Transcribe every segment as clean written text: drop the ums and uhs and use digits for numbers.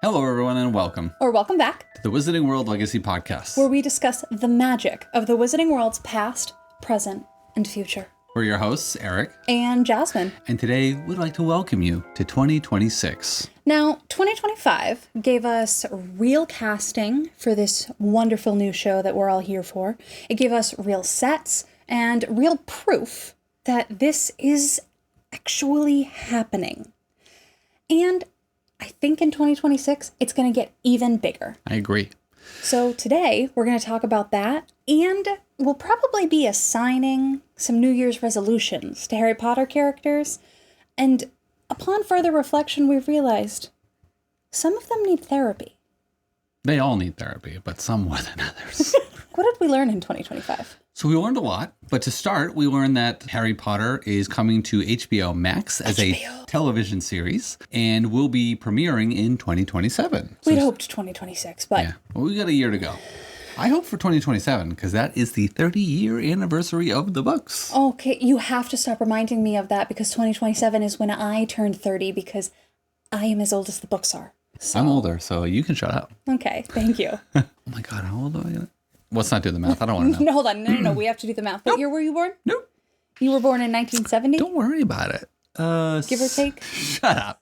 Hello, everyone, and welcome Or welcome back to the Wizarding World Legacy Podcast. where we discuss the magic of the Wizarding World's past, present, and future. We're your hosts, Eric And Jasmine. and today we'd like to welcome you to 2026. Now, 2025 gave us real casting for this wonderful new show that we're all here for. It gave us real sets and real proof that this is actually happening. And I think in 2026, it's going to get even bigger. I agree. So today, we're going to talk about that, and we'll probably be assigning some New Year's resolutions to Harry Potter characters. And upon further reflection, we've realized some of them need therapy. They all need therapy, but some more than others. What did we learn in 2025? So we learned a lot, but to start, we learned that Harry Potter is coming to HBO Max as a television series and will be premiering in 2027. We'd hoped 2026, but... Yeah, well, we got a year to go. I hope for 2027, because that is the 30-year anniversary of the books. Okay, you have to stop reminding me of that, because 2027 is when I turn 30, because I am as old as the books are. So. I'm older, so you can shut up. Okay, thank you. Oh my God, how old am I? Let's not do the math. I don't want to know. No, hold on. No, we have to do the math. What year were you born? Nope. You were born in 1970? Don't worry about it. Give or take? Shut up.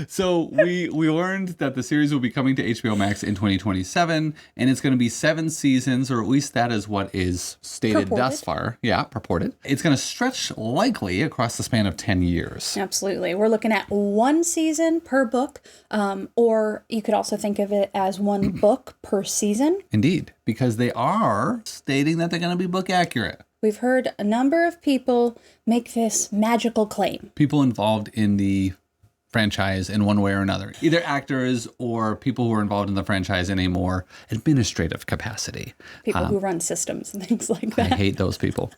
So we learned that the series will be coming to HBO Max in 2027, and it's going to be 7 seasons, or at least that is what is stated thus far. Yeah, purported. It's going to stretch likely across the span of 10 years. Absolutely. We're looking at 1 season per book, or you could also think of it as 1 book per season. Indeed, because they are stating that they're going to be book accurate. We've heard a number of people make this magical claim. People involved in the franchise in one way or another, either actors or people who are involved in the franchise in a more administrative capacity. People who run systems and things like that. I hate those people.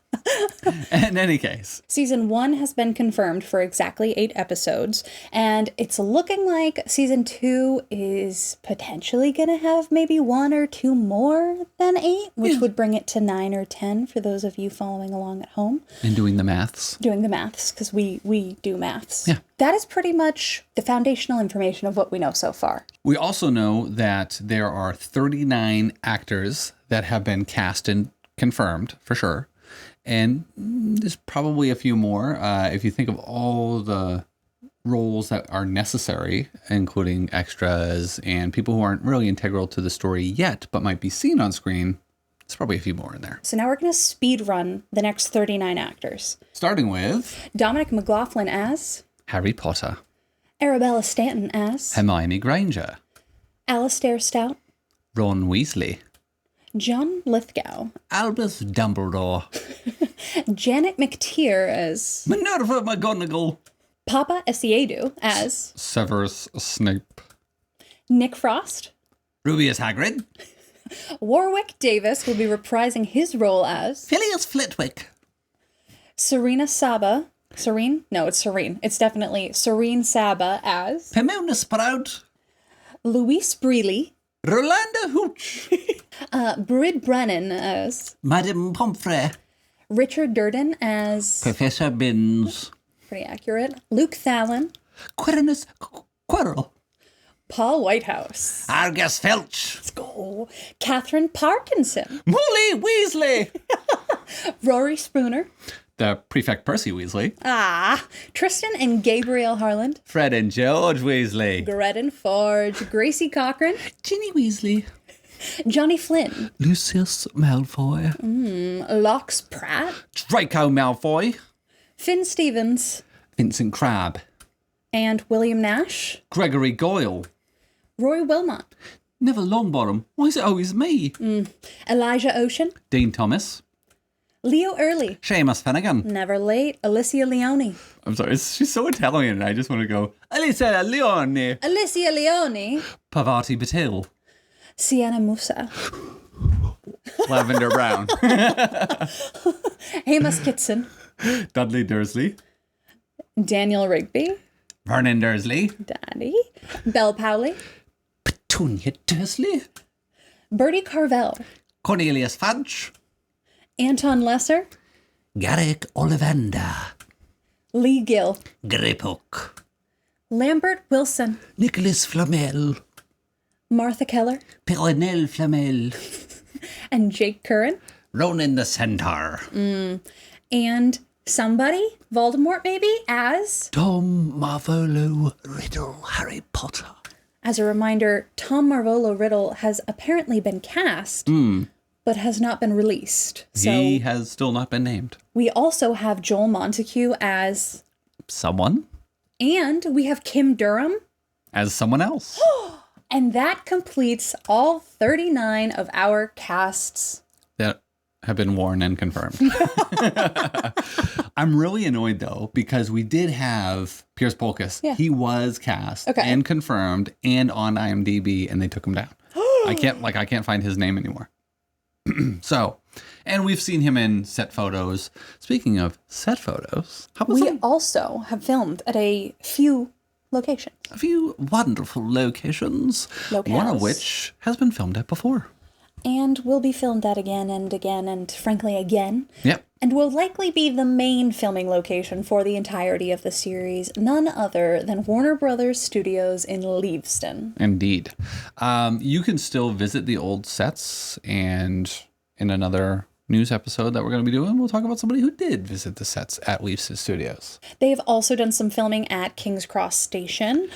In any case. Season 1 has been confirmed for exactly 8 episodes, and it's looking like Season 2 is potentially going to have maybe 1 or 2 more than 8, which would bring it to 9 or 10 for those of you following along at home. And doing the maths. Doing the maths, because we do maths. Yeah. That is pretty much the foundational information of what we know so far. We also know that there are 39 actors that have been cast and confirmed, for sure. And there's probably a few more. If you think of all the roles that are necessary, including extras and people who aren't really integral to the story yet, but might be seen on screen, there's probably a few more in there. So now we're going to speed run the next 39 actors. Starting with Dominic McLaughlin as Harry Potter, Arabella Stanton as Hermione Granger, Alastair Stout, Ron Weasley, John Lithgow, Albus Dumbledore, Janet McTeer as Minerva McGonagall, Papa Essiedu as Severus Snape, Nick Frost. Rubius Hagrid, Warwick Davis will be reprising his role as Phileas Flitwick, Serena Saba. Serene? No, it's Serene. It's definitely Serene Saba as Pomona Sprout, Louise Brealey, Rolanda Hooch, Brid Brennan as Madame Pomfrey, Richard Durden as Professor Binns, pretty accurate, Luke Thallon, Quirinus Quirrell, Paul Whitehouse, Argus Filch, let's go, Catherine Parkinson, Molly Weasley, Rory Spooner, the Prefect Percy Weasley, Tristan and Gabriel Harland, Fred and George Weasley, Gretten Forge, Gracie Cochran, Ginny Weasley, Johnny Flynn, Lucius Malfoy, Lox Pratt, Draco Malfoy, Finn Stevens, Vincent Crabbe, and William Nash, Gregory Goyle, Roy Wilmot, Neville Longbottom, why is it always me? Elijah Ocean, Dean Thomas, Leo Early, Seamus Finnegan. Never Late, Alicia Leone, I'm sorry, she's so Italian and I just want to go, Alicia Leone, Alicia Leone, Pavati Patil, Sienna Musa, Lavender Brown, Amos Kitson, Dudley Dursley, Daniel Rigby, Vernon Dursley, Daddy, Belle Powley, Petunia Dursley, Bertie Carvel, Cornelius Fudge, Anton Lesser, Garrick Ollivander, Lee Gill, Griphook, Lambert Wilson, Nicholas Flamel. Martha Keller, Perenelle Flamel. and Jake Curran. Ronan the Centaur. And somebody, Voldemort maybe, as Tom Marvolo Riddle Harry Potter. a reminder, Tom Marvolo Riddle has apparently been cast, but has not been released. So He has still not been named. we also have Joel Montague as, Someone? and we have Kim Durham. As someone else. And that completes all 39 of our casts. That have been worn and confirmed. I'm really annoyed though, because we did have Pierce Polkus. Yeah. He was cast Okay. and confirmed and on IMDb, and they took him down. I can't find his name anymore. So, and we've seen him in set photos. Speaking of set photos, how about We also have filmed at a few locations. a few wonderful locations, Locales. one of which has been filmed at before. And will be filmed at again and again and frankly again. Yep. And will likely be the main filming location for the entirety of the series, none other than Warner Brothers Studios in Leavesden. Indeed. You can still visit the old sets, and in another news episode that we're going to be doing, we'll talk about somebody who did visit the sets at Leavesden Studios. They've also done some filming at King's Cross Station.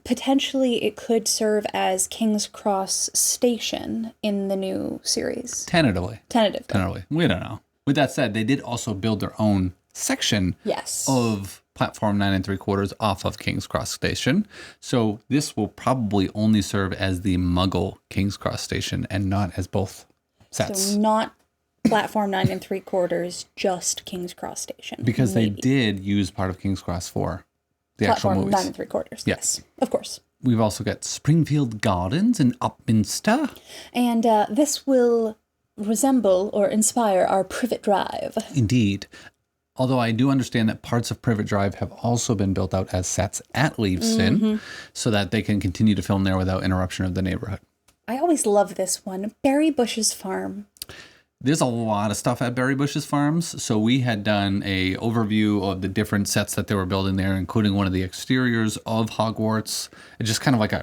Potentially, it could serve as King's Cross Station in the new series. Tentatively. Tentatively. We don't know. With that said, they did also build their own section Yes. of platform 9 3/4 off of King's Cross Station. So this will probably only serve as the Muggle King's Cross Station and not as both sets. So not platform 9 3/4, just King's Cross Station. Because Maybe. they did use part of King's Cross for the Platform actual movies. 9 3/4. Yes. Of course. We've also got Springfield Gardens in Upminster. And this will resemble or inspire our Privet Drive. Indeed. Although I do understand that parts of Privet Drive have also been built out as sets at Leavesden so that they can continue to film there without interruption of the neighborhood. I always love this one. Barry Bush's Farm. There's a lot of stuff at Barry Bush's Farms. So we had done a overview of the different sets that they were building there, including one of the exteriors of Hogwarts. It's just kind of like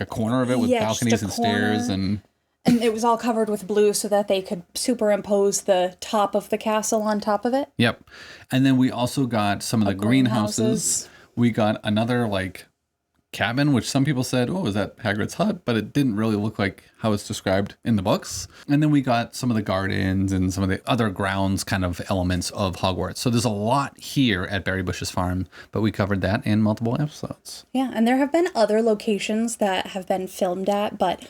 a corner of it with Yeah, just balconies a and stairs corner. and And it was all covered with blue so that they could superimpose the top of the castle on top of it. yep. And then we also got some of the greenhouses. greenhouses. We got another like cabin, which some people said, oh, is that Hagrid's hut? But it didn't really look like how it's described in the books. And then we got some of the gardens and some of the other grounds kind of elements of Hogwarts. So there's a lot here at Barry Bush's Farm, but we covered that in multiple episodes. Yeah, and there have been other locations that have been filmed at, but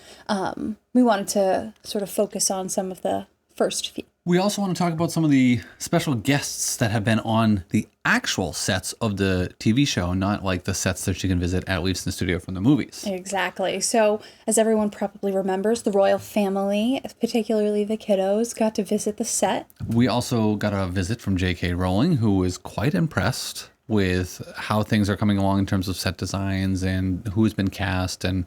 we wanted to sort of focus on some of the first few. We also want to talk about some of the special guests that have been on the actual sets of the TV show, not like the sets that you can visit at Leavesden Studio from the movies. Exactly. So, as everyone probably remembers, the royal family, particularly the kiddos, got to visit the set. We also got a visit from J.K. Rowling, who was quite impressed with how things are coming along in terms of set designs and who's been cast. And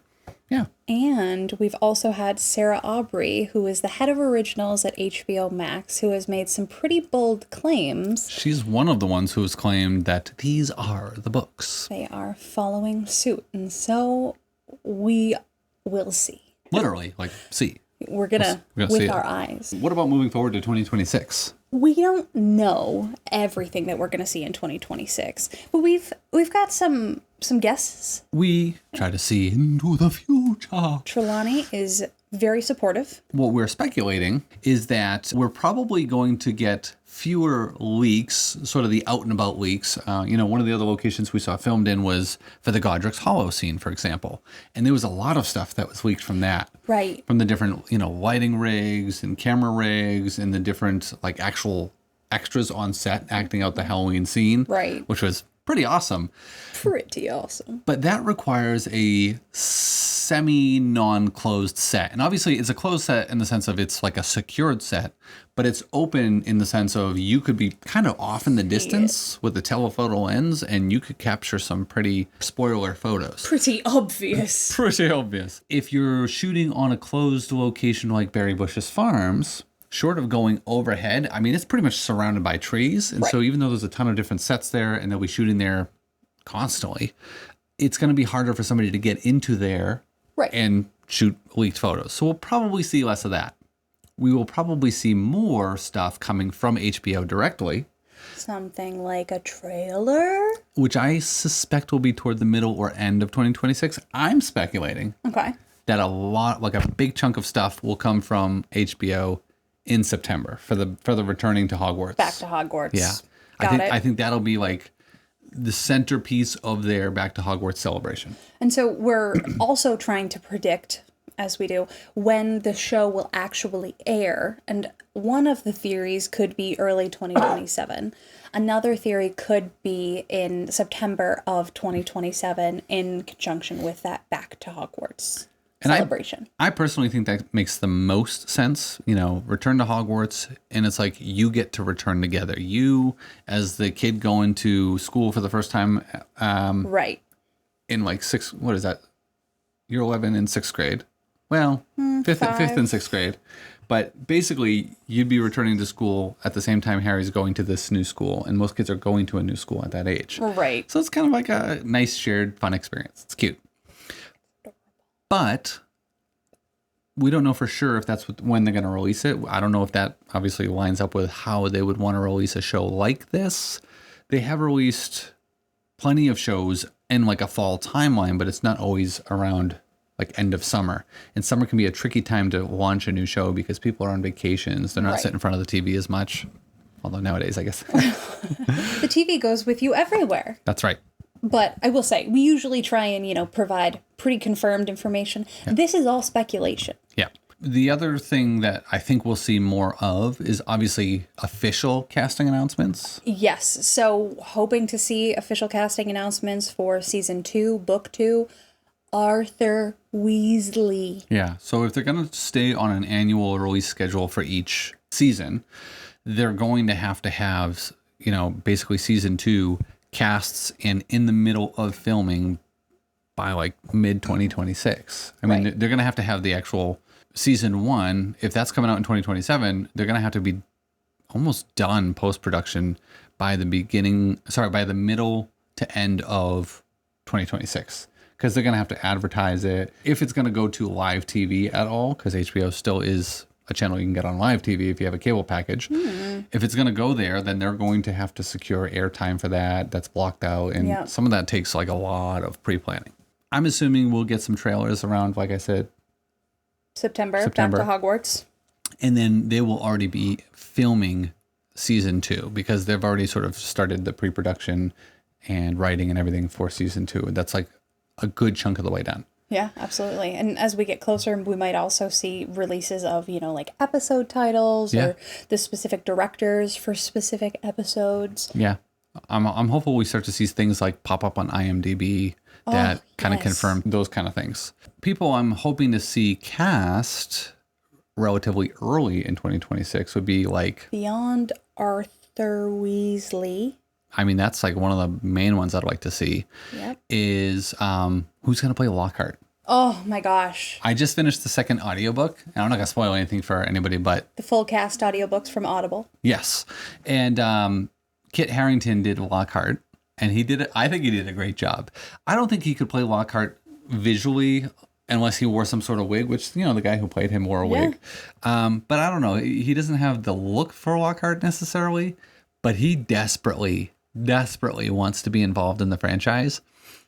yeah, And we've also had Sarah Aubrey, who is the head of originals at HBO Max, who has made some pretty bold claims. she's one of the ones who has claimed that these are the books. They are following suit. And so we will see. Literally, like, see. We're gonna see with it. our eyes. What about moving forward to 2026? We don't know everything that we're gonna see in 2026, but we've got some guests. We try to see into the future. Trelawney is very supportive. What we're speculating is that we're probably going to get fewer leaks, sort of the out and about leaks. One of the other locations we saw filmed in was for the Godric's Hollow scene, for example. And there was a lot of stuff that was leaked from that. Right. From the different, lighting rigs and camera rigs and the different, like, actual extras on set acting out the Halloween scene. Right. Which was pretty awesome. Pretty awesome. But that requires a semi-non-closed set. And obviously it's a closed set in the sense of it's like a secured set, but it's open in the sense of you could be kind of off in the distance with the telephoto lens and you could capture some pretty spoiler photos. Pretty obvious. Pretty obvious. If you're shooting on a closed location like Barry Bush's Farms, short of going overhead, I mean, it's pretty much surrounded by trees. And so even though there's a ton of different sets there and they'll be shooting there constantly, it's going to be harder for somebody to get into there Right. and shoot leaked photos. So we'll probably see less of that. We will probably see more stuff coming from HBO directly, Something like a trailer. which I suspect will be toward the middle or end of 2026. I'm speculating Okay. that a big chunk of stuff will come from HBO in September for the returning to Hogwarts. Back to Hogwarts. Yeah. I think that'll be like the centerpiece of their Back to Hogwarts celebration. And so we're also trying to predict, as we do, when the show will actually air. And one of the theories could be early 2027. Another theory could be in September of 2027 in conjunction with that Back to Hogwarts celebration. I personally think that makes the most sense. Return to Hogwarts, and it's like you get to return together. You, as the kid going to school for the first time, Right. in like what is that? You're 11 in sixth grade. Well, fifth and sixth grade. But basically, you'd be returning to school at the same time Harry's going to this new school, and most kids are going to a new school at that age. Right. So it's kind of like a nice shared fun experience. It's cute. But we don't know for sure if that's when they're going to release it. I don't know if that obviously lines up with how they would want to release a show like this. They have released plenty of shows in like a fall timeline, but it's not always around like end of summer. And summer can be a tricky time to launch a new show because people are on vacations. They're not Right. sitting in front of the TV as much. Although nowadays, I guess. The TV goes with you everywhere. That's right. But I will say, we usually try and, provide pretty confirmed information. Yeah. This is all speculation. Yeah. The other thing that I think we'll see more of is obviously official casting announcements. Yes. So hoping to see official casting announcements for season 2, book 2, Arthur Weasley. Yeah. So if they're going to stay on an annual release schedule for each season, they're going to have, basically season 2 casts in the middle of filming by like mid 2026. I mean, they're going to have the actual season 1. If that's coming out in 2027, they're going to have to be almost done post-production by the middle to end of 2026. Because they're going to have to advertise it. If it's going to go to live TV at all, because HBO still is a channel you can get on live TV if you have a cable package. If it's going to go there, then they're going to have to secure airtime for that. That's blocked out. And some of that takes like a lot of pre-planning. I'm assuming we'll get some trailers around, like I said, September. Back to Hogwarts. And then they will already be filming season 2 because they've already sort of started the pre-production and writing and everything for season 2. That's like a good chunk of the way done. Yeah, absolutely. And as we get closer, we might also see releases of, like episode titles or the specific directors for specific episodes. Yeah. I'm hopeful we start to see things like pop up on IMDb that kind of confirm those kind of things. People I'm hoping to see cast relatively early in 2026 would be like... Beyond Arthur Weasley. I mean, that's like one of the main ones I'd like to see. Yep. Is who's going to play Lockhart? Oh my gosh. I just finished the second audiobook. And I'm not going to spoil anything for anybody, but... The full cast audiobooks from Audible. Yes. And Kit Harington did Lockhart. And I think he did a great job. I don't think he could play Lockhart visually unless he wore some sort of wig, which, the guy who played him wore a wig. But I don't know. He doesn't have the look for Lockhart necessarily, but he desperately wants to be involved in the franchise.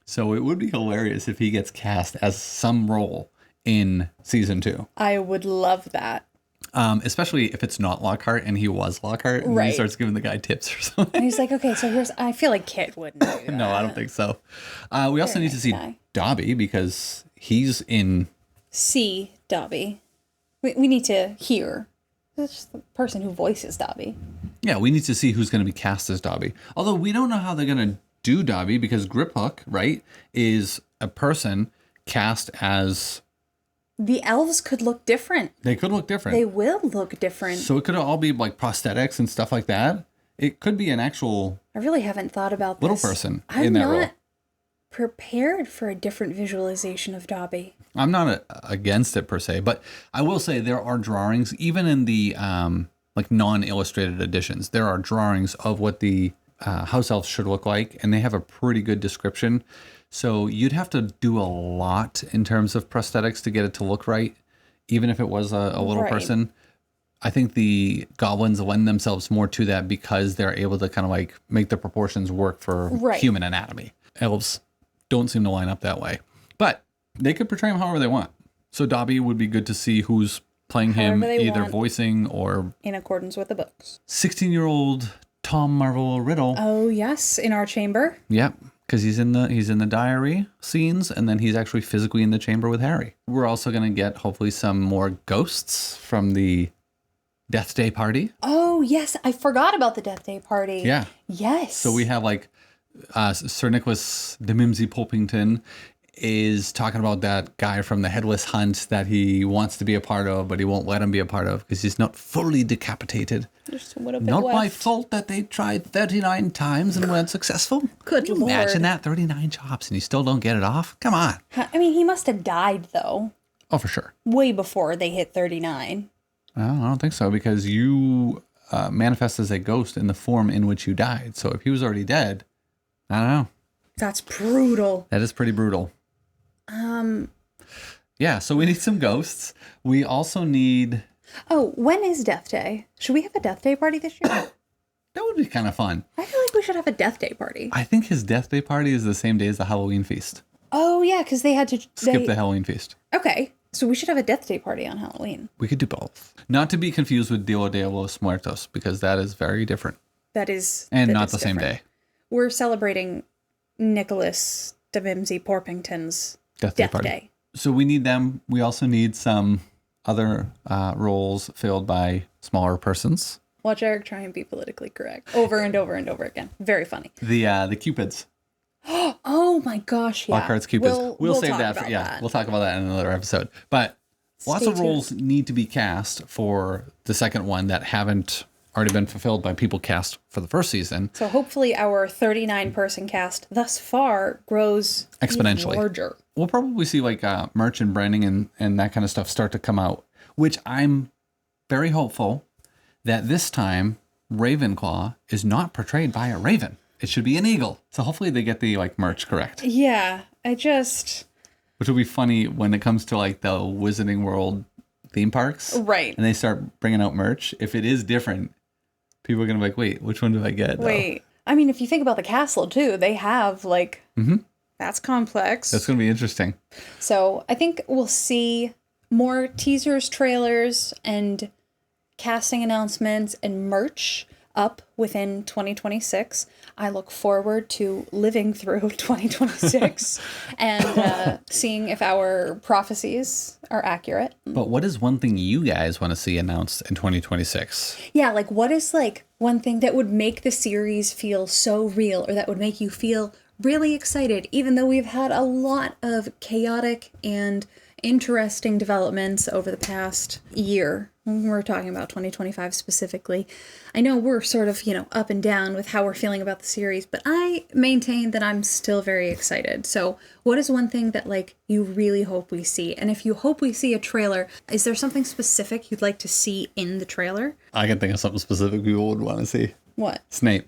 So it would be hilarious if he gets cast as some role in season 2. I would love that. Especially if it's not Lockhart and he was Lockhart and he starts giving the guy tips or something. And he's like, okay, so I feel like Kit wouldn't do that. No, I don't think so. We also need to see Dobby because he's in... See Dobby. We need to hear. That's just the person who voices Dobby. Yeah, we need to see who's going to be cast as Dobby. Although we don't know how they're going to do Dobby because Griphook, right, is a person cast as... The elves could look different. They could look different. They will look different. So it could all be like prosthetics and stuff like that. It could be an actual... I really haven't thought about little this. person in that role. I'm not prepared for a different visualization of Dobby. I'm not against it per se, but I will say there are drawings, even in the like non-illustrated editions, there are drawings of what the house elves should look like, and they have a pretty good description. So you'd have to do a lot in terms of prosthetics to get it to look right, even if it was a little Right. person. I think the goblins lend themselves more to that because they're able to kind of like make the proportions work for Right. human anatomy. Elves don't seem to line up that way, but they could portray him however they want. So Dobby would be good to see who's playing him, However they either want. voicing or In accordance with the books. 16-year-old Tom Marvel Riddle. Oh, yes, in our chamber. Yep, because he's in the diary scenes, and then he's actually physically in the chamber with Harry. We're also gonna get hopefully some more ghosts from the Death Day party. Oh, yes, I forgot about the Death Day party. Yeah. Yes. So we have like Sir Nicholas de Mimsy Popington is talking about that guy from the Headless Hunt that he wants to be a part of, but he won't let him be a part of because he's not fully decapitated. Just a little bit Not my left. fault that they tried 39 times and weren't successful. Good Can you imagine Lord. that? 39 chops and you still don't get it off? Come on. I mean, he must have died, though, Oh, for sure. way before they hit 39. I don't think so because you manifest as a ghost in the form in which you died. So if he was already dead, I don't know. That's brutal. That is pretty brutal. Yeah, so we need some ghosts. We also need... Oh, when is Death Day? Should we have a Death Day party this year? That would be kind of fun. I feel like we should have a Death Day party. I think his death day party is the same day as the Halloween feast. Oh, yeah, because they had to... Skip the Halloween feast. Okay, so we should have a Death Day party on Halloween. We could do both. Not to be confused with Dia de los Muertos, because that is very different. That is... And that not is the same different. day. We're celebrating Nicholas de Mimsy Porpington's Death Day Death party. Day. So we need them. We also need some other roles filled by smaller persons. Watch Eric try and be politically correct over and over and over again. Very funny. The Cupids. Oh my gosh, yeah. Lockhart's Cupids. We'll save talk that for, about yeah, that. we'll talk about that in another episode. But lots Stay of roles need to be cast for the second one that haven't already been fulfilled by people cast for the first season. So hopefully our 39-person cast thus far grows Exponentially. even larger. We'll probably see like merch and branding and that kind of stuff start to come out, which I'm very hopeful that this time Ravenclaw is not portrayed by a raven. It should be an eagle. So hopefully they get the like merch correct, Yeah, which will be funny when it comes to like the Wizarding World theme parks. Right. And they start bringing out merch. If it is different, people are going to be like, wait, which one do I get? though? Wait. I mean, if you think about the castle too, they have like, that's complex. That's going to be interesting. So I think we'll see more teasers, trailers, and casting announcements and merch up within 2026. I look forward to living through 2026 and seeing if our prophecies are accurate. But what is one thing you guys want to see announced in 2026? Yeah, like what is like one thing that would make the series feel so real or that would make you feel really excited, even though we've had a lot of chaotic and interesting developments over the past year. We're talking about 2025 specifically. I know we're sort of, up and down with how we're feeling about the series, but I maintain that I'm still very excited. So what is one thing that like you really hope we see? And if you hope we see a trailer, is there something specific you'd like to see in the trailer? I can think of something specific people would want to see. What? Snape.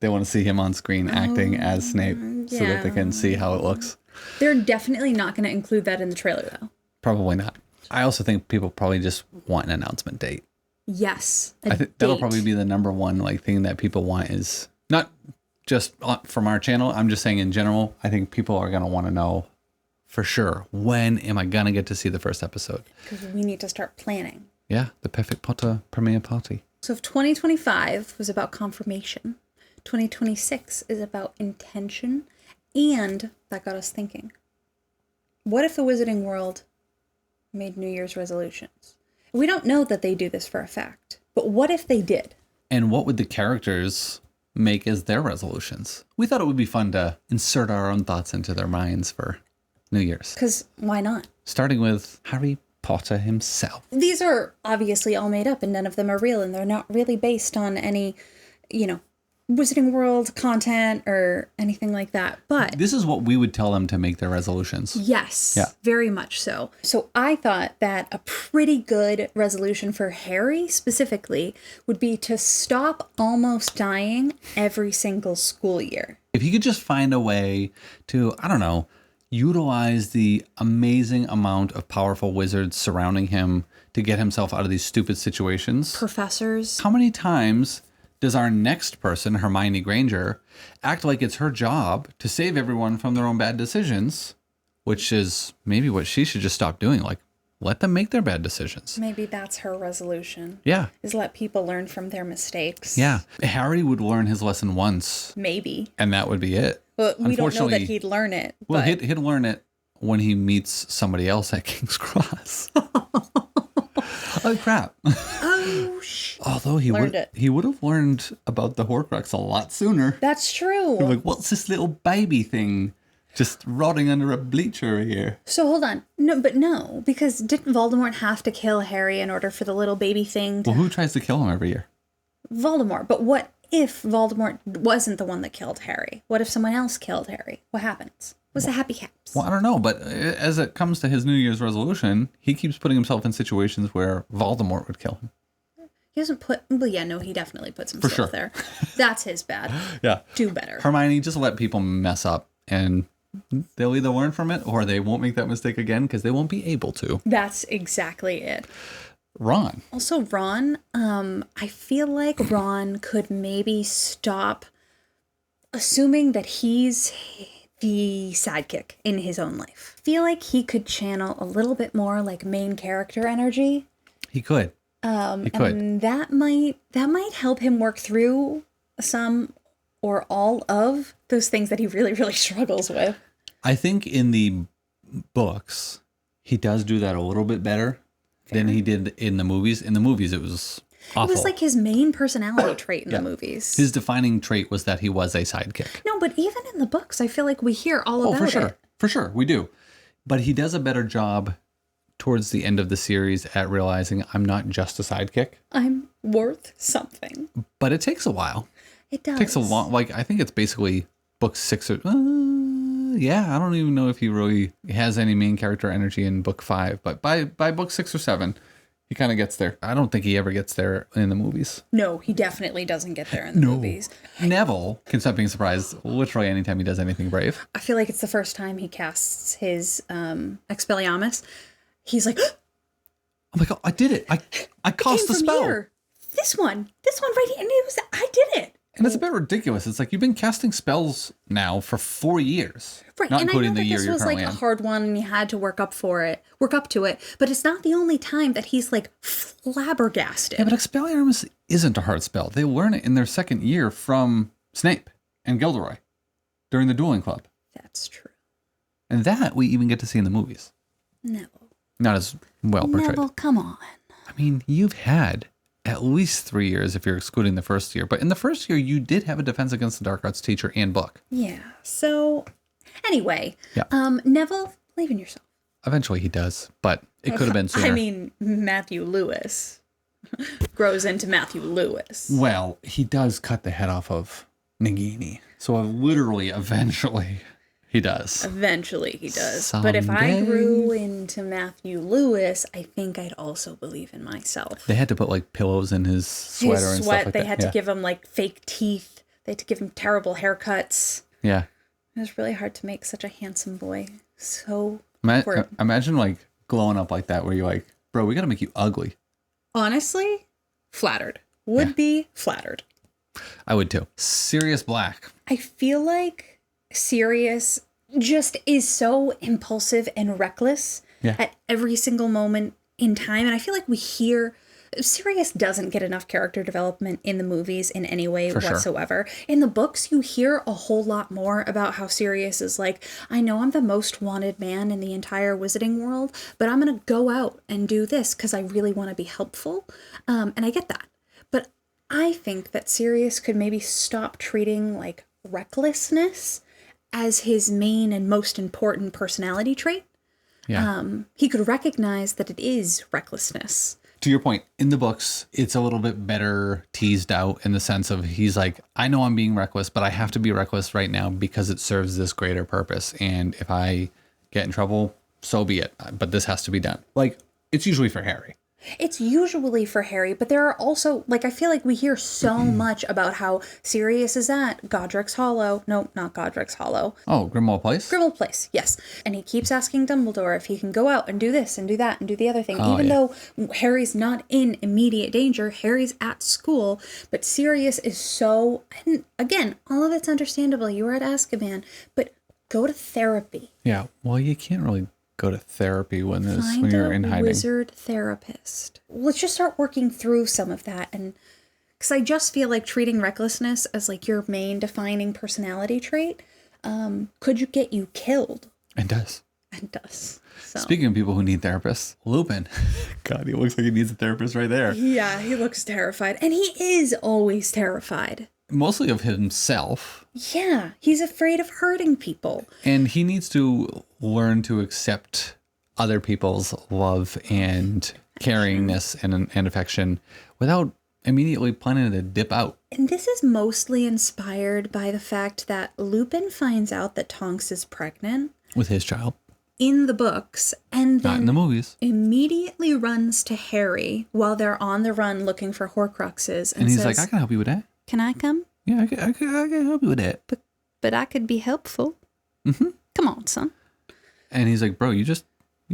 They want to see him on screen acting as Snape so that they can see how it looks. They're definitely not going to include that in the trailer though. Probably not. I also think people probably just want an announcement date. Yes. I think that'll probably be the number one like thing that people want is not just from our channel. I'm just saying in general, I think people are going to want to know for sure, when am I going to get to see the first episode? Because we need to start planning. Yeah, the Perfect Potter premiere party. So if 2025 was about confirmation, 2026 is about intention, and that got us thinking. What if the Wizarding World made New Year's resolutions? We don't know that they do this for a fact, but what if they did? And what would the characters make as their resolutions? We thought it would be fun to insert our own thoughts into their minds for New Year's. Because why not? Starting with Harry Potter himself. These are obviously all made up and none of them are real, and they're not really based on any, Wizarding World content or anything like that. But This is what we would tell them to make their resolutions. yes, Yeah. very much so. So I thought that a pretty good resolution for Harry specifically would be to stop almost dying every single school year. If he could just find a way to, I don't know, utilize the amazing amount of powerful wizards surrounding him to get himself out of these stupid situations. Professors. How many times does our next person, Hermione Granger, act like it's her job to save everyone from their own bad decisions, which is maybe what she should just stop doing. Like, let them make their bad decisions. Maybe that's her resolution. Yeah. Is let people learn from their mistakes. Yeah. Harry would learn his lesson once. Maybe. And that would be it. But we don't know that he'd learn it. Well, but... he'd learn it when he meets somebody else at King's Cross. Oh, crap. Oh, Although he would have learned about the Horcrux a lot sooner. That's true. Like, what's this little baby thing just rotting under a bleacher here? So hold on. No, because didn't Voldemort have to kill Harry in order for the little baby thing to... Well, who tries to kill him every year? Voldemort. But what if Voldemort wasn't the one that killed Harry? What if someone else killed Harry? What happens? What's the happy caps? Well, I don't know, but as it comes to his New Year's resolution, he keeps putting himself in situations where Voldemort would kill him. He doesn't put... Well, yeah, no, he definitely puts himself there. That's his bad. Yeah. Do better. Hermione, just let people mess up, and they'll either learn from it or they won't make that mistake again because they won't be able to. That's exactly it. Ron. Also, Ron, I feel like Ron could maybe stop assuming that he's the sidekick in his own life. I feel like he could channel a little bit more like main character energy. He could. He could. And that might help him work through some or all of those things that he really, really struggles with. I think in the books, he does do that a little bit better than he did in the movies. In the movies, it was awful. It was like his main personality trait in the movies. His defining trait was that he was a sidekick. No, but even in the books, I feel like we hear all about it. For sure. For sure, we do. But he does a better job towards the end of the series at realizing I'm not just a sidekick. I'm worth something. But it takes a while. It does. It takes a long, like, I think it's basically book 6 or, yeah, I don't even know if he really has any main character energy in book 5, but by book 6 or 7, he kind of gets there. I don't think he ever gets there in the movies. No, he definitely doesn't get there in the movies. Neville can stop being surprised literally anytime he does anything brave. I feel like it's the first time he casts his Expelliarmus. He's like, oh my God, I did it. I cast the spell. Here. This one right here. And I did it. And it's a bit ridiculous. It's like you've been casting spells now for 4 years. Right. Not and including I know the that year this you're was like currently a in. hard one and you had to work up to it. But it's not the only time that he's like flabbergasted. Yeah, but Expelliarmus isn't a hard spell. They learn it in their second year from Snape and Gilderoy during the dueling club. That's true. And that we even get to see in the movies. No. Not as well portrayed. Neville, come on. I mean, you've had at least 3 years if you're excluding the first year. But in the first year, you did have a Defense Against the Dark Arts teacher and book. Yeah. So, anyway, Neville, believe in yourself. Eventually he does, but it could have been sooner. I mean, Matthew Lewis grows into Matthew Lewis. Well, he does cut the head off of Nagini. So literally, eventually... He does. Eventually he does. Someday. But if I grew into Matthew Lewis, I think I'd also believe in myself. They had to put like pillows in his sweater and stuff like that. They had to give him like fake teeth. They had to give him terrible haircuts. Yeah. It was really hard to make such a handsome boy. So imagine like glowing up like that where you're like, bro, we got to make you ugly. Honestly, flattered. Would be flattered. I would too. Sirius Black. I feel like Sirius just is so impulsive and reckless at every single moment in time. And I feel like we hear Sirius doesn't get enough character development in the movies in any way whatsoever. Sure. In the books, you hear a whole lot more about how Sirius is like, I know I'm the most wanted man in the entire wizarding world, but I'm going to go out and do this because I really want to be helpful. And I get that. But I think that Sirius could maybe stop treating like recklessness as his main and most important personality trait. Yeah. He could recognize that it is recklessness. To your point, in the books, it's a little bit better teased out in the sense of he's like, I know I'm being reckless, but I have to be reckless right now because it serves this greater purpose. And if I get in trouble, so be it. But this has to be done. Like, it's usually for Harry. It's usually for Harry, but there are also, like, I feel like we hear so much about how Sirius is at Godric's Hollow. No, not Godric's Hollow. Oh, Grimmauld Place? Grimmauld Place, yes. And he keeps asking Dumbledore if he can go out and do this and do that and do the other thing. Oh, Even yeah. though Harry's not in immediate danger, Harry's at school, but Sirius is so... And again, all of it's understandable. You were at Azkaban, but go to therapy. Yeah, well, you can't really go to therapy when Find you're a in hiding. wizard therapist. Let's just start working through some of that. And because I just feel like treating recklessness as like your main defining personality trait could you get you killed. It does. And does. So. Speaking of people who need therapists, Lupin. God, he looks like he needs a therapist right there. Yeah, he looks terrified. And he is always terrified. Mostly of himself. Yeah, he's afraid of hurting people. And he needs to learn to accept other people's love and caringness and affection without immediately planning to dip out. And this is mostly inspired by the fact that Lupin finds out that Tonks is pregnant With his child. in the books and Not in the then movies. immediately runs to Harry while they're on the run looking for Horcruxes and And he's says, like, I can help you with that. "Can I come? Yeah, I can help you with that. But I could be helpful. Mm-hmm. Come on, son." And he's like, bro, you just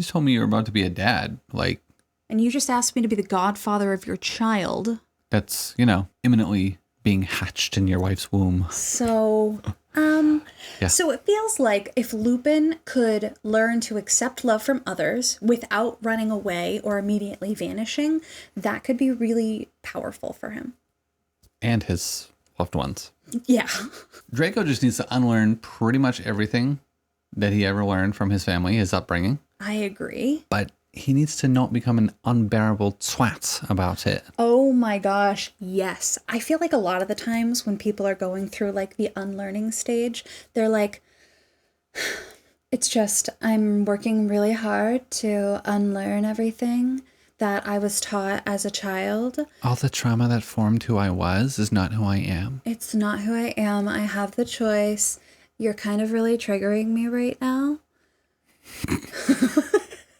told me you're about to be a dad. Like, And you just asked me to be the godfather of your child. that's, imminently being hatched in your wife's womb. So, Yeah. So it feels like if Lupin could learn to accept love from others without running away or immediately vanishing, that could be really powerful for him. And his loved ones. Yeah. Draco just needs to unlearn pretty much everything that he ever learned from his family, his upbringing. I agree. But he needs to not become an unbearable twat about it. Oh my gosh, yes. I feel like a lot of the times when people are going through like the unlearning stage, they're like, it's just, I'm working really hard to unlearn everything that I was taught as a child. All the trauma that formed who I was is not who I am. It's not who I am. I have the choice. You're kind of really triggering me right now.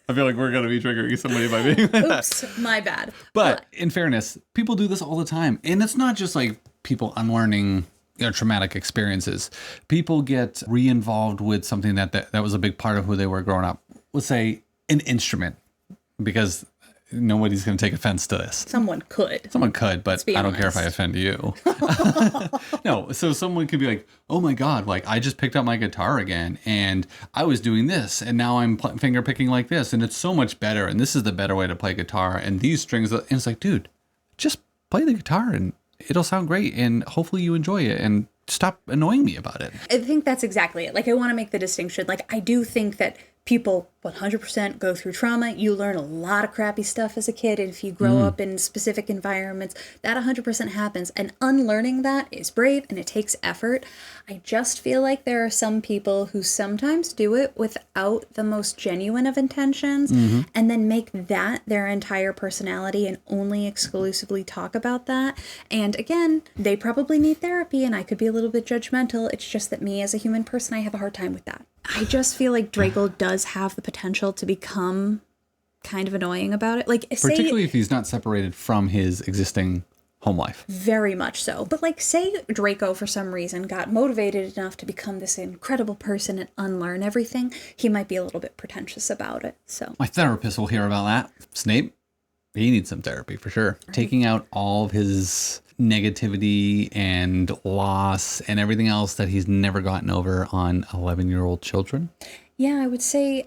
I feel like we're going to be triggering somebody by being like that. Oops, my bad. But in fairness, people do this all the time. And it's not just like people unlearning traumatic experiences. People get re-involved with something that was a big part of who they were growing up. Let's say an instrument, because nobody's going to take offense to this. Someone could. Someone could, but be I don't care if I honest. offend you. No, so someone could be like, oh my God, like I just picked up my guitar again and I was doing this and now I'm finger picking like this and it's so much better and this is the better way to play guitar and these strings. And it's like, dude, just play the guitar and it'll sound great and hopefully you enjoy it and stop annoying me about it. I think that's exactly it. Like, I want to make the distinction. Like, I do think that people 100% go through trauma. You learn a lot of crappy stuff as a kid. And if you grow up in specific environments, that 100% happens. And unlearning that is brave and it takes effort. I just feel like there are some people who sometimes do it without the most genuine of intentions and then make that their entire personality and only exclusively talk about that. And again, they probably need therapy and I could be a little bit judgmental. It's just that me as a human person, I have a hard time with that. I just feel like Draco does have the potential to become kind of annoying about it. Like, Particularly if he's not separated from his existing home life. Very much so. But like, say Draco for some reason got motivated enough to become this incredible person and unlearn everything, he might be a little bit pretentious about it. So My therapist will hear about that. Snape, he needs some therapy for sure. Taking out all of his negativity and loss and everything else that he's never gotten over on 11-year-old children. yeah, I would say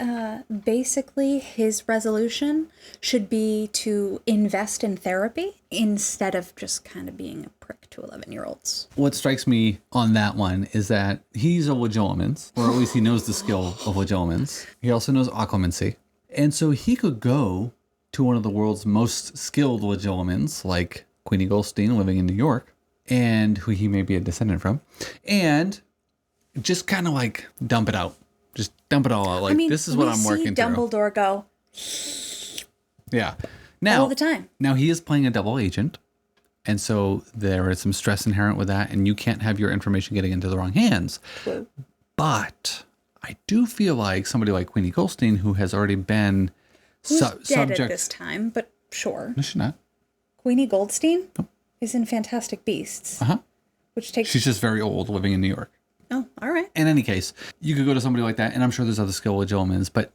basically his resolution should be to invest in therapy instead of just kind of being a prick to 11-year-olds. What strikes me on that one is that he's a Legilimens, or at least he knows the skill of Legilimens. He also knows Occlumency. And so he could go to one of the world's most skilled Legilimens, like Queenie Goldstein living in New York, and who he may be a descendant from, and just kind of like dump it out. Just dump it all out. Like, I mean, this is what I'm working through. Dumbledore go Yeah. Now, all the time. Now he is playing a double agent. And so there is some stress inherent with that. And you can't have your information getting into the wrong hands. True. But I do feel like somebody like Queenie Goldstein, who has already been Who's dead subject. at this time, but Sure. No, she's not. Queenie Goldstein is in Fantastic Beasts. Uh-huh. Which takes... She's just very old living in New York. Oh, all right. In any case, you could go to somebody like that, and I'm sure there's other skilled legilimens, but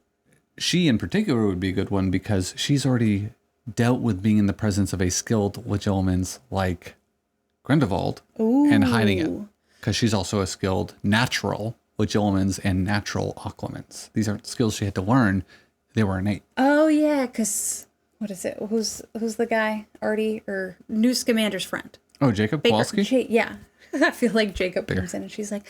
she in particular would be a good one because she's already dealt with being in the presence of a skilled legilimens like Grindelwald and hiding it. Because she's also a skilled natural legilimens and natural occlumens. These aren't skills she had to learn. They were innate. Oh, yeah, because... What is it? Who's the guy? Artie or New Scamander's friend? Oh, Jacob Kowalski? Yeah. I feel like Jacob comes in and she's like,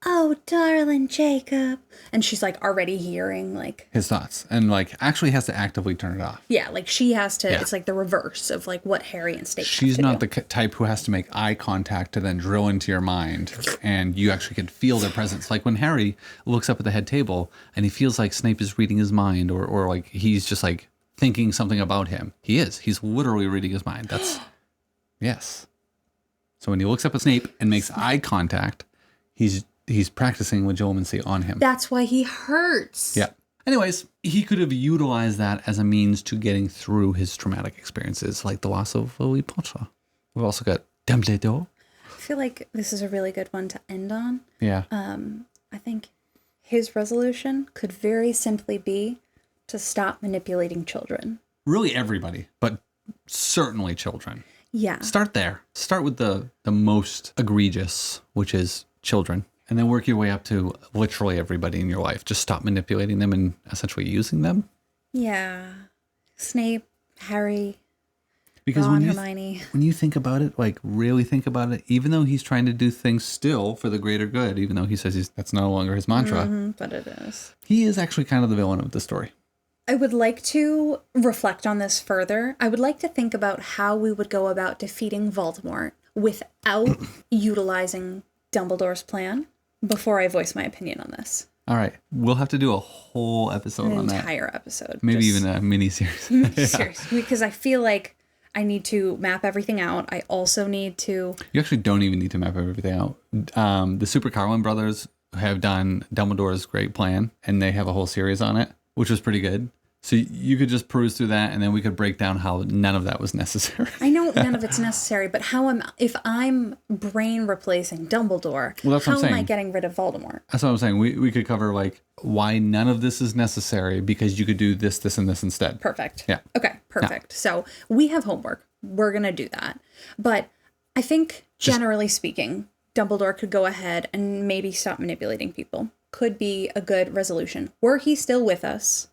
oh, darling Jacob. And she's like already hearing like his thoughts and like actually has to actively turn it off. Yeah, like she has to, it's like the reverse of like what Harry and Snape She's not the type who has to make eye contact to then drill into your mind and you actually can feel their presence. Like when Harry looks up at the head table and he feels like Snape is reading his mind or like he's just like thinking something about him. He's literally reading his mind. That's, yes. So when he looks up at Snape and makes eye contact, he's practicing legilimency on him. That's why he hurts. Yeah. Anyways, he could have utilized that as a means to getting through his traumatic experiences, like the loss of Harry Potter. We've also got Dumbledore. I feel like this is a really good one to end on. Yeah. I think his resolution could very simply be to stop manipulating children. Really everybody, but certainly children. Yeah. Start there. Start with the most egregious, which is children, and then work your way up to literally everybody in your life. Just stop manipulating them and essentially using them. Yeah. Snape, Harry, because Ron, Hermione. When you think about it, like really think about it, even though he's trying to do things still for the greater good, even though he says that's no longer his mantra, but it is. He is actually kind of the villain of the story. I would like to reflect on this further. I would like to think about how we would go about defeating Voldemort without utilizing Dumbledore's plan before I voice my opinion on this. All right. We'll have to do a whole episode on that. An entire episode. Maybe even a mini-series. Seriously, because I feel like I need to map everything out. I also need to... You actually don't even need to map everything out. The Super Carlin brothers have done Dumbledore's Great Plan, and they have a whole series on it, which was pretty good. So you could just peruse through that, and then we could break down how none of that was necessary. I know none of it's necessary, but if I'm brain replacing Dumbledore, how am I getting rid of Voldemort? That's what I'm saying. We could cover like why none of this is necessary because you could do this, this, and this instead. Perfect. Yeah. Okay, perfect. Yeah. So we have homework. We're going to do that. But I think, generally speaking, Dumbledore could go ahead and maybe stop manipulating people. Could be a good resolution. Were he still with us...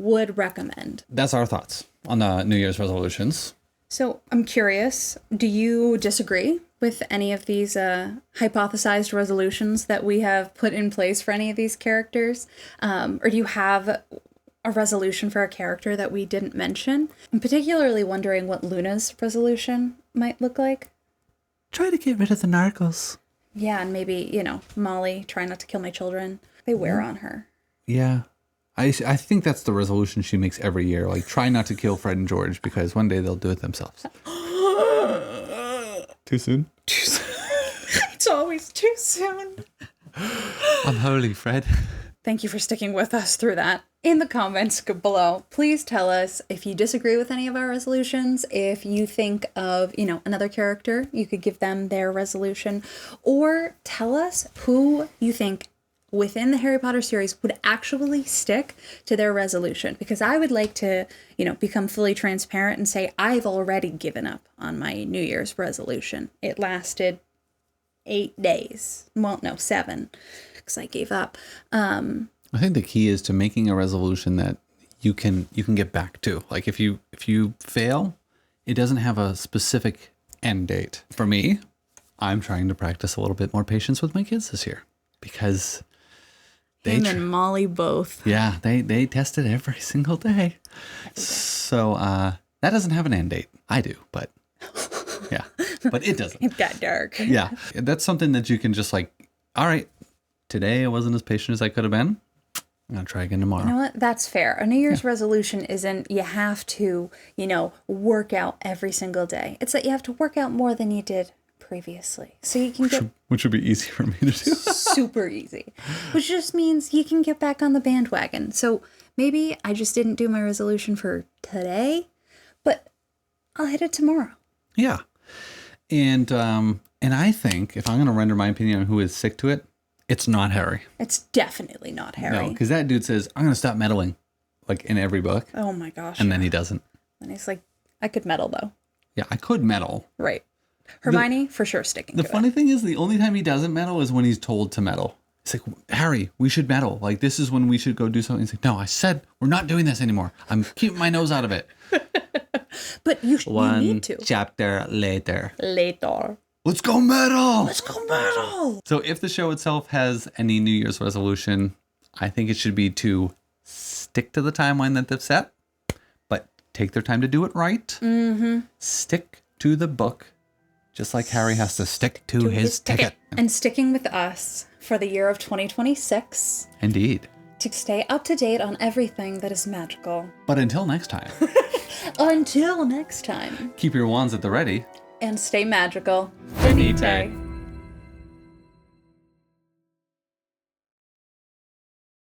would recommend. That's our thoughts on the New Year's resolutions. So I'm curious, do you disagree with any of these hypothesized resolutions that we have put in place for any of these characters? Or do you have a resolution for a character that we didn't mention? I'm particularly wondering what Luna's resolution might look like. Try to get rid of the narcos. Yeah, and maybe, Molly, try not to kill my children. They wear on her. Yeah. I think that's the resolution she makes every year. Like, try not to kill Fred and George because one day they'll do it themselves. Too soon? Too soon. It's always too soon. I'm holy, Fred. Thank you for sticking with us through that. In the comments below, please tell us if you disagree with any of our resolutions, if you think of, another character, you could give them their resolution, or tell us who you think within the Harry Potter series would actually stick to their resolution, because I would like to, become fully transparent and say I've already given up on my New Year's resolution. It lasted 8 days. Well, no, 7, because I gave up. I think the key is to making a resolution that you can get back to. Like if you fail, it doesn't have a specific end date. For me, I'm trying to practice a little bit more patience with my kids this year because him and Molly both. Yeah, they test it every single day. So that doesn't have an end date. I do, but yeah, but it doesn't. It got dark. Yeah, that's something that you can just like, all right, today I wasn't as patient as I could have been. I'm going to try again tomorrow. You know what? That's fair. A New Year's resolution isn't you have to, work out every single day. It's that you have to work out more than you did previously. So you can which would be easy for me to do. Super easy. Which just means you can get back on the bandwagon. So maybe I just didn't do my resolution for today, I'll hit it tomorrow. Yeah. And I think if I'm going to render my opinion on who is sick to it, it's not Harry. It's definitely not Harry. No, because that dude says, I'm going to stop meddling, like in every book. Oh my gosh. And then he doesn't. And he's like, I could meddle though. Yeah, I could meddle. Right. Hermione, for sure, sticking to it. The funny thing is, the only time he doesn't meddle is when he's told to meddle. It's like, Harry, we should meddle. Like, this is when we should go do something. He's like, no, I said we're not doing this anymore. I'm keeping my nose out of it. But you need to. Chapter later. Later. Let's go meddle. Let's go meddle. So if the show itself has any New Year's resolution, I think it should be to stick to the timeline that they've set, but take their time to do it right. Mm-hmm. Stick to the book, just like Harry has to stick to his ticket. And sticking with us for the year of 2026. Indeed. To stay up to date on everything that is magical. But until next time. Until next time. Keep your wands at the ready. And stay magical. Finite.